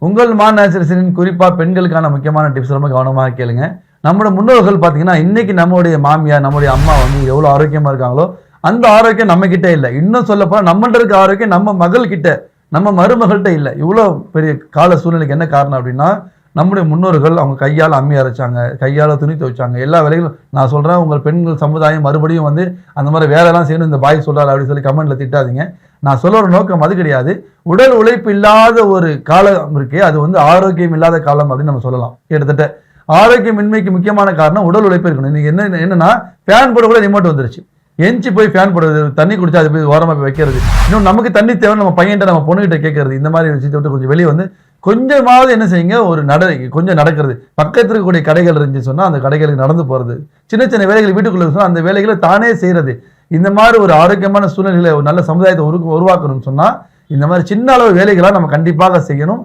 உங்கள் நேச்சுரல்ஸின் குறிப்பாக பெண்களுக்கான முக்கியமான டிப்ஸ் ரொம்ப கவனமாக கேளுங்க. நம்மளோட முன்னோர்கள் பார்த்தீங்கன்னா, இன்னைக்கு நம்மளுடைய மாமியார், நம்மளுடைய அம்மா வந்து எவ்வளோ ஆரோக்கியமா இருக்காங்களோ, அந்த ஆரோக்கியம் நம்ம கிட்ட இல்ல. இன்னும் சொல்லப்போனா நம்மள்ட்ட இருக்க ஆரோக்கியம் நம்ம மகள் கிட்ட, நம்ம மருமகள்கிட்ட இல்ல. இவ்வளோ பெரிய கால சூழ்நிலைக்கு என்ன காரணம் அப்படின்னா, நம்முடைய முன்னோர்கள் அவங்க கையால் அம்மி அரைச்சாங்க, கையால துணி துவைச்சாங்க. எல்லா வேலைகளும் நான் சொல்றேன், உங்கள் பெண்கள் சமுதாயம் மறுபடியும் வந்து அந்த மாதிரி வேலைலாம் செய்யணும் இந்த பாய் சொல்றாரு அப்படின்னு சொல்லி கமெண்ட்ல திட்டாதீங்க. நான் சொல்ல ஒரு நோக்கம் அது கிடையாது. உடல் உழைப்பு இல்லாத ஒரு காலம் இருக்கே, அது வந்து ஆரோக்கியம் இல்லாத காலம் அப்படின்னு நம்ம சொல்லலாம். கிட்டத்தட்ட ஆரோக்கியமின்மைக்கு முக்கியமான காரணம் உடல் உழைப்பு இருக்கணும். இன்னைக்கு என்னன்னா ஃபேன் போட கூட ரிமோட் வந்துருச்சு. எஞ்சி போய் ஃபேன் போடுறது, தண்ணி குடிச்சா அது போய் ஓரமா போய் வைக்கிறது. இன்னும் நமக்கு தண்ணி தேவை நம்ம பையன்கிட்ட நம்ம பொண்ணுகிட்ட கேட்கறது. இந்த மாதிரி விஷயத்தை விட்டு கொஞ்சம் வெளியே வந்து கொஞ்சமாவது என்ன செய்யுங்க, ஒரு கொஞ்சம் நடக்கிறது. பக்கத்தில் இருக்கக்கூடிய கடைகள் இருந்துச்சு சொன்னா அந்த கடைகளுக்கு நடந்து போறது, சின்ன சின்ன வேலைகள் வீட்டுக்குள்ள சொன்னா அந்த வேலைகளை தானே செய்யறது. இந்த மாதிரி ஒரு ஆரோக்கியமான சூழ்நிலைகளை ஒரு நல்ல சமுதாயத்தை உருவாக்கணும்னு சொன்னா இந்த மாதிரி சின்ன அளவு வேலைகளா நம்ம கண்டிப்பாக செய்யணும்.